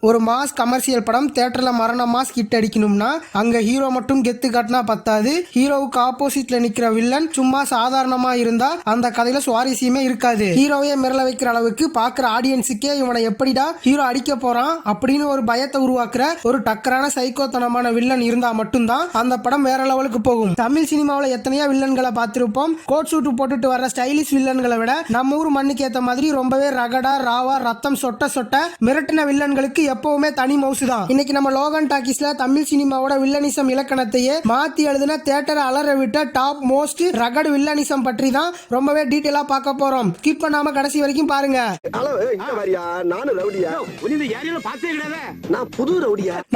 ஒரு mass commercial படம் தியேட்டர்ல மரண மாஸ் ஹிட் அடிக்கணும்னா அங்க ஹீரோ மட்டும் கெத்து காட்டினா பத்தாது, ஹீரோவுக்கு ஆப்போசிட்ல நிக்கிற வில்லன் சும்மா சாதாரணமா இருந்தா அந்த கதையில சுவாரஸ்யமே இருக்காது. ஹீரோவே மிரள வைக்கிற அளவுக்கு பாக்குற ஆடியன்ஸுக்கே இவனை எப்படிடா ஹீரோ அடிக்க போறான் அப்படின்னு ஒரு பயத்தை உருவாக்குற ஒரு டக்கரான சைக்கோத்தனமான வில்லன் இருந்தா மட்டும்தான் அந்த படம் வேற லெவலுக்கு போகும். தமிழ் சினிமாவில் எத்தனையோ வில்லன்களை பார்த்திருப்போம். கோட் சூட்டு போட்டுட்டு வர ஸ்டைலிஷ் வில்லன்களை விட நம்ம ஊர் மண்ணுக்கு ஏத்த மாதிரி ரொம்பவே ரகடா ராவா ரத்தம் சொட்ட சொட்ட மிரட்டின வில்லன்களுக்கு எப்பவுமே தனி மவுசு தான். இன்னைக்கு நம்ம லோகன் டாக்கீஸ்ல தமிழ் சினிமாவோட வில்லனிசம் இலக்கணத்தையே மாத்தி எழுதின தியேட்டர் அலற விட்ட டாப் மோஸ்ட் ரகட் வில்லனிசம் பற்றி தான் ரொம்பவே டீடைலா பார்க்க போறோம். ஸ்கிப் பண்ணாம கடைசி வரைக்கும் பாருங்க.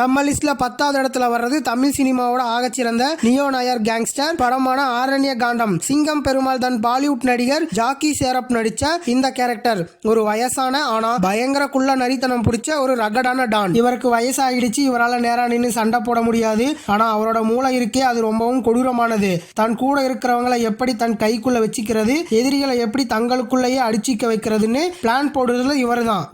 நம்ம லிஸ்ட்ல 10வது இடத்துல வர்றது தமிழ் சினிமாவோட ஆகச்சிறந்த நியோ நாயர் கேங்ஸ்டர் படமான ஆரண்ய காண்டம். சிங்கம் பெருமாள் தன் பாலிவுட் நடிகர் ஜாக்கி சேரப் நடிச்ச இந்த கேரக்டர் ஒரு வயசான ஆனா பயங்கர குள்ள நரித்தனம் பிடிச்ச ஒரு ரகடான டான். இவருக்கு வயசாகிடுச்சு, இவரால் நேரா நின்று சண்டை போட முடியாது. ஆனா அவரோட மூளை இருக்கே அது ரொம்பவும் கொடூரமானது. தன் கூட இருக்கிறவங்களை எப்படி தன் கைக்குள்ள வச்சுக்கிறது, எதிரிகளை எப்படி தங்களுக்குள்ளேயே அடிச்சிக்க வைக்கிறதுன்னு பிளான் போடுறதுல இவர் தான்.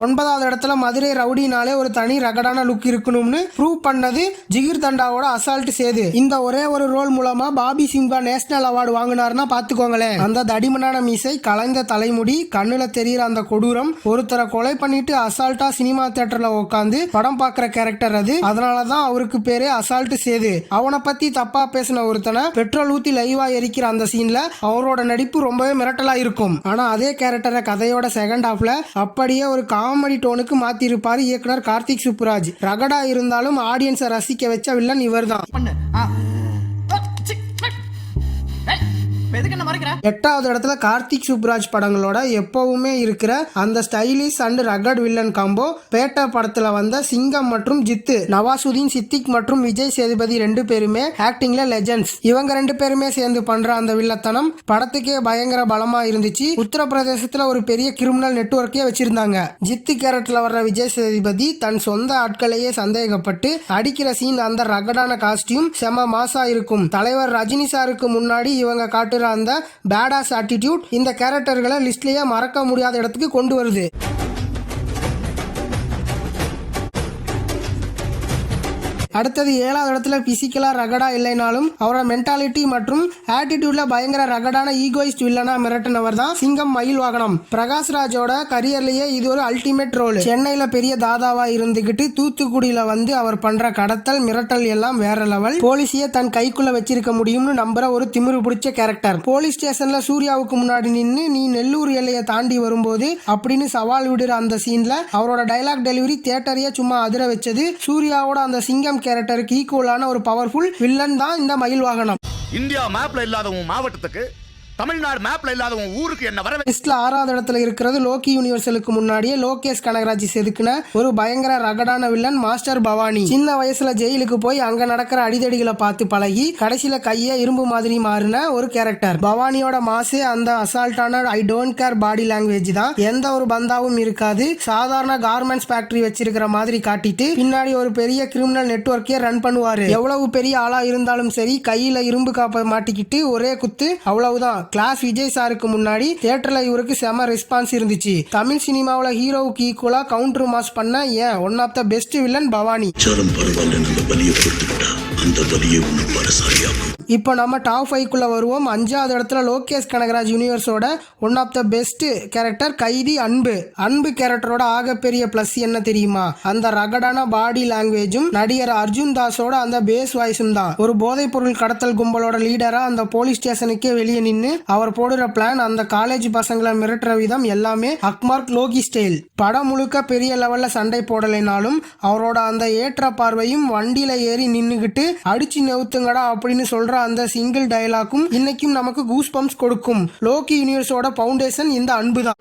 9வது இடத்துல மதுரை ரவுடினாலே ஒரு தனி ரகடான லுக் இருக்கணும்னு ப்ரூவ் பண்ணது ஜிகிர் தண்டாவோட அசால்ட் சேது. இந்த ஒரே ஒரு ரோல் மூலமா பாபி சிம்ஹா நேஷனல் அவார்டு வாங்கினார்னா பாத்துக்கோங்களேன். அந்த தடிமனான மீசை, கலைந்த தலைமுடி, கண்ணுல தெரியற அந்த கொடூரம், ஒருத்தரை கொலை பண்ணிட்டு அசால்ட்டா சினிமா தியேட்டர்ல உட்காந்து படம் பாக்குற கேரக்டர் அது. அதனாலதான் அவருக்கு பேரே அசால்ட் சேது. அவனை பத்தி தப்பா பேசின ஒருத்தனை பெட்ரோல் ஊத்தி லைவா எரிக்கிற அந்த சீன்ல அவரோட நடிப்பு ரொம்பவே மிரட்டலா இருக்கும். ஆனா அதே கேரக்டரை கதையோட செகண்ட் ஹாஃப்ல அப்படியே ஒரு காமெடி டோனுக்கு மாத்தி இருப்பாரு இயக்குனர் கார்த்திக் சுப்புராஜ். ரகடா இருந்தாலும் ஆடியன்ஸை ரசிக்க வச்ச வில்லன் இவர் தான். 8வது இடத்துல கார்த்திக் சுப்புராஜ் படங்களோட எப்பவுமே இருக்கிற அந்த stylish and rugged villain combo. Petta படத்துல வந்த சிங்கம் மற்றும் ஜித்து. நவாசுதீன் சித்திக் மற்றும் விஜய் சேதுபதி 2 பேருமே ஆக்டிங்ல லெஜெண்ட்ஸ். இவங்க 2 பேருமே சேர்ந்து பண்ற அந்த வில்லத்தனம் படத்துக்கே பயங்கர பலமா இருந்துச்சு. உத்தரப்பிரதேசத்துல ஒரு பெரிய கிரிமினல் நெட்வொர்க்கே வச்சிருந்தாங்க. ஜித்து கேரக்டர்ல வர்ற விஜய் சேதுபதி தன் சொந்த ஆட்களையே சந்தேகப்பட்டு அடிக்கிற சீன், அந்த ரகடான காஸ்டியூம் செம மாசா இருக்கும். தலைவர் ரஜினி சாருக்கு முன்னாடி இவங்க காட்டுற அந்த பேடாஸ் ஆட்டிடியூட் இந்த கேரக்டர்களை லிஸ்ட்லயே மறக்க முடியாத இடத்துக்கு கொண்டு வருது. அடுத்தது 7வது இடத்துல பிசிக்கலா ரகடா இல்லைனாலும் அவரோட மென்டாலிட்டி மற்றும் ஆட்டிடியூட்ல பயங்கர ரகடான ஈகோயிஸ்ட் வில்லனா மிரட்டினவர் தான் சிங்கம் மயில் வாகனம். பிரகாஷ்ராஜோட கரியர்லயே இது ஒரு அல்டிமேட் ரோல். சென்னையில பெரிய தாதாவா இருந்துகிட்டு தூத்துக்குடியில வந்து அவர் பண்ற கடத்தல் மிரட்டல் எல்லாம் வேற லெவல். போலீஸையே தன் கைக்குள்ள வச்சிருக்க முடியும்னு நம்புற ஒரு திமிரு பிடிச்ச கேரக்டர். போலீஸ் ஸ்டேஷன்ல சூர்யாவுக்கு முன்னாடி நின்று நீ நெல்லூர் எல்லையை தாண்டி வரும்போது அப்படின்னு சவால் விடுற அந்த சீன்ல அவரோட டைலாக் டெலிவரி தியேட்டரையே சும்மா அதிர வச்சது. சூர்யாவோட அந்த சிங்கம் கேரக்டருக்கு ஈக்குவலான ஒரு பவர்ஃபுல் வில்லன் தான் இந்த மயில் வாகனம். இந்தியா மேப்ல இல்லாத மாவட்டத்துக்கு, தமிழ்நாடு மேப்ல இல்லாத ஊருக்கு என்ன வர. லிஸ்ட்ல 6வது இடத்துல இருக்கிறது லோக்கி யூனிவர்சலுக்கு முன்னாடியே லோகேஷ் கனகராஜ் செதுக்குன ஒரு பயங்கர ரகடான வில்லன் மாஸ்டர் பவானி. சின்ன வயசுல ஜெயிலுக்கு போய் அங்க நடக்கிற அடிதடிகளை பார்த்து பழகி கடைசியில கைய இரும்பு மாதிரி மாறின ஒரு கேரக்டர். பவானியோட மாசே அந்த அசால்ட்டான I don't care body language தான். எந்த ஒரு பந்தாவும் இருக்காது. சாதாரண கார்மெண்ட்ஸ் ஃபேக்டரி வச்சிருக்கிற மாதிரி காட்டிட்டு பின்னாடி ஒரு பெரிய கிரிமினல் நெட்வொர்க்கே ரன் பண்ணுவாரு. எவ்வளவு பெரிய ஆளா இருந்தாலும் சரி கையில இரும்பு காப்பை மாட்டிக்கிட்டு ஒரே குத்து, அவ்வளவுதான். கிளாஸ் விஜய் சாருக்கு முன்னாடி தியேட்டர்ல இவருக்கு செம ரெஸ்பான்ஸ் இருந்துச்சு. தமிழ் சினிமாவுல ஹீரோவுக்கு ஈக்குவலா கவுண்டர் மாஸ் பண்ண one of the best villain Bhavani. இப்போ நம்ம டாப் 5க்குள்ள வருவோம். 5வது இடத்துல லோகேஷ் கனகராஜ் யூனிவர்ஸோட one of the best character Kaithi Anbu. அன்பு கேரக்டரோட ஆகப்பெரிய பிளஸ் என்ன தெரியுமா? அந்த ரகடான பாடி லாங்குவேஜும் நடிகர் அர்ஜுன் தாஸோட அந்த பேஸ் வாய்ஸும் தான். ஒரு போதைப் பொருள் கடத்தல் கும்பலோட லீடரா அந்த போலீஸ் ஸ்டேஷனுக்கே வெளியே நின்று அவர் போடுற பிளான், அந்த காலேஜ் பசங்களை மிரட்டுற விதம் எல்லாமே அக்மார்க் லோகி ஸ்டைல். படம் முழுக்க பெரிய லெவல்ல சண்டை போடலைனாலும் அவரோட அந்த ஏற்ற பார்வையும் வண்டியில ஏறி நின்னுகிட்டு அடிச்சு நெவுத்துங்கடா அப்படின்னு சொல்ற அந்த சிங்கிள் டயலாக்கும் இன்னைக்கும் நமக்கு கூஸ் பம்ப்ஸ் கொடுக்கும். லோக்கி யூனிவர்ஸோட பவுண்டேஷன் இந்த அன்பு தான்.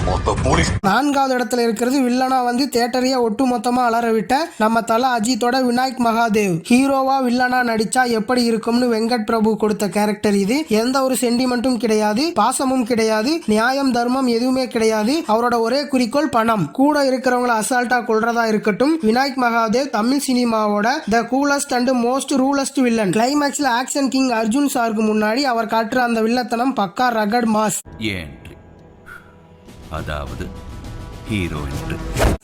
4வது இடத்துல இருக்கிறது வில்லனா வந்து தியேட்டரையே ஒட்டு மொத்தமா அலற விட்ட நம்ம தல அஜித்தோட விநாயக் மகாதேவ். ஹீரோவா வில்லனா நடிச்சா எப்படி இருக்கும்னு வெங்கட் பிரபு கொடுத்த கேரக்டர் இது. எந்த ஒரு சென்டிமெண்ட்டும் கிடையாது, பாசமும் கிடையாது, நியாயம் தர்மம் எதுவுமே கிடையாது. அவரோட ஒரே குறிக்கோள் பணம். கூட இருக்கிறவங்களை அசால்ட்டா கொள்றதா இருக்கட்டும். விநாயக் மகாதேவ் தமிழ் சினிமாவோட த கூலஸ்ட் அண்ட் மோஸ்ட் ரூலஸ்ட் வில்லன். கிளைமேக்ஸ்ல ஆக்ஷன் கிங் அர்ஜுன் சாருக்கு முன்னாடி அவர் காட்டுற அந்த வில்லத்தனம் பக்கா ரகட் மாஸ். அதாவது ஹீரோ என்று.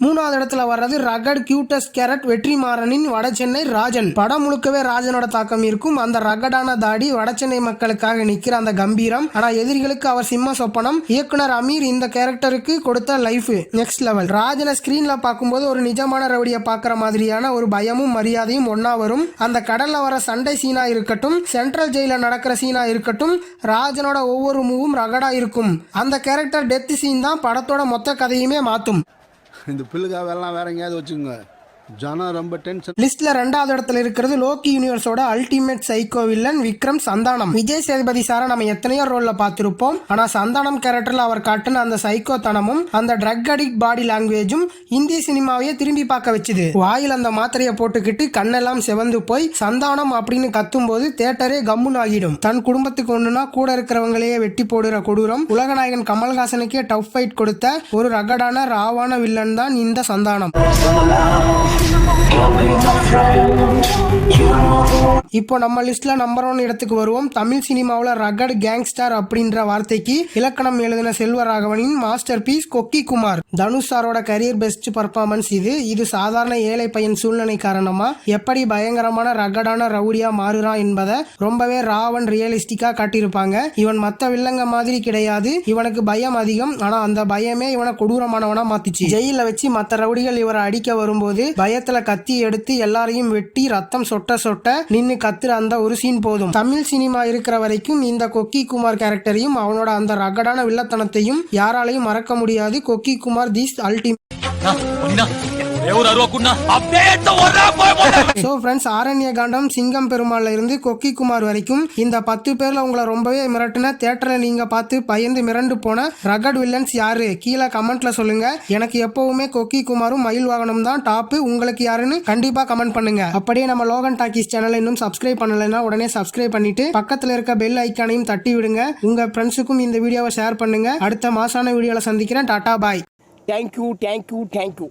3வது இடத்துல வர்றது ரகட் கியூட்டஸ்ட் கேரட் வெற்றிமாறனின் வடசென்னை ராஜன். படம் முழுக்கவே ராஜனோட தாக்கம் இருக்கும். அந்த ரகடான தாடி, வடசென்னை மக்களுக்காக நிக்கிற அந்த கம்பீரம், ஆனா எதிரிகளுக்கு அவர் சிம்ம சொப்பனம். இயக்குனர் அமீர் இந்த கேரக்டருக்கு கொடுத்த லைஃப் நெக்ஸ்ட் லெவல். ராஜனை ஸ்கிரீன்ல பார்க்கும்போது ஒரு நிஜமான ரவுடியை பார்க்குற மாதிரியான ஒரு பயமும் மரியாதையும் ஒன்னா வரும். அந்த கடல்ல வர சண்டை சீனா இருக்கட்டும், சென்ட்ரல் ஜெயில நடக்கிற சீனா இருக்கட்டும், ராஜனோட ஒவ்வொரு மூவும் ரகடா இருக்கும். அந்த கேரக்டர் டெத் சீன் தான் படத்தோட மொத்த கதையுமே மாத்தும். இந்த பிள்ளைகாவெல்லாம் வேற எங்கேயாவது வச்சுக்கோங்க, ஜனம் ரொம்ப டென்ஷன். லிஸ்ட்ல 2வது இடத்துல இருக்கிறது லோக்கி யூனிவர்ஸோட ultimate psycho villain Vikram Santhanam. Vijay Sethupathi சாரை நம்ம எத்தனையோ ரோல்ல பார்த்திருப்போம். ஆனா சந்தானம் கேரக்டர்ல அவர் காட்டின அந்த சைக்கோ தனமும் அந்த ட்ரக் அடிக்ட் பாடி லாங்குவேஜும் இந்திய சினிமாவையே திரும்பி பார்க்க வச்சுது. வாயில் அந்த மாத்திரையை போட்டுக்கிட்டு கண்ணெல்லாம் செவந்து போய் சந்தானம் அப்படின்னு கத்தும் போது தியேட்டரே கம்முன்னு ஆகிடும். தன் குடும்பத்துக்கு ஒண்ணுனா கூட இருக்கிறவங்களையே வெட்டி போடுற கொடூரம். உலகநாயகன் கமல்ஹாசனுக்கே டஃப் ஃபைட் கொடுத்த ஒரு ரகடான ராவான வில்லன் தான் இந்த சந்தானம். இப்போ நம்ம லிஸ்ட்ல நம்பர் 1 இடத்துக்கு வருவோம். தமிழ் சினிமாவில் ரகட் கேங்ஸ்டர் அப்படின்ற வார்த்தைக்கு இலக்கணம் எழுதின செல்வராகவனின் மாஸ்டர் பீஸ் கொக்கி குமார். தனுஷ் சாரோட கரியர் பெஸ்ட் பர்ஃபார்மன்ஸ் இது சாதாரண ஏழை பையன் சூழ்நிலை காரணமா எப்படி பயங்கரமான ரகடான ரவுடியா மாறுறான் என்பதை ரொம்பவே ராவன் ரியலிஸ்டிக்கா காட்டியிருப்பாங்க. இவன் மத்த வில்லங்க மாதிரி கிடையாது. இவனுக்கு பயம் அதிகம். ஆனா அந்த பயமே இவனை கொடூரமானவனா மாத்திச்சு. ஜெயில வச்சு மத்த ரவுடிகள் இவரை அடிக்க வரும்போது பயத்துல கத்தி எடுத்து எல்லாரையும் வெட்டி ரத்தம் சொட்ட சொட்ட நின்னு கத்துற அந்த ஒரு சீன் போதும். தமிழ் சினிமா இருக்கிற வரைக்கும் இந்த கொக்கி குமார் கேரக்டரையும் அவனோட அந்த ரகடான வில்லத்தனத்தையும் யாராலையும் மறக்க முடியாது. Kokki Kumar this ultimate. So friends, Aaranya Kaandam, Singam பெருமாள்ல இருந்து கொக்கி குமார் வரைக்கும் இந்த 10 பேர்ல உங்களை ரொம்பவே மிரட்டின, தியேட்டர்ல நீங்க பார்த்து பயந்து மிரண்டு போன ரகட் வில்லன்ஸ் யாரு கீழே கமெண்ட்ல சொல்லுங்க. எனக்கு எப்பவுமே கொக்கி குமாரும் மயில் வாகனம் தான் டாப். உங்களுக்கு யாருன்னு கண்டிப்பா கமெண்ட் பண்ணுங்க. அப்படியே நம்ம லோகன் டாக்கீஸ் சேனலை இன்னும் சப்ஸ்கிரைப் பண்ணலைன்னா உடனே சப்ஸ்கிரைப் பண்ணிட்டு பக்கத்துல இருக்க பெல் ஐக்கானையும் தட்டி விடுங்க. உங்க ஃப்ரெண்ட்ஸுக்கும் இந்த வீடியோவை ஷேர் பண்ணுங்க. அடுத்த மாசான வீடியோல சந்திக்கிறேன். டாடா பாய். தேங்க்யூ.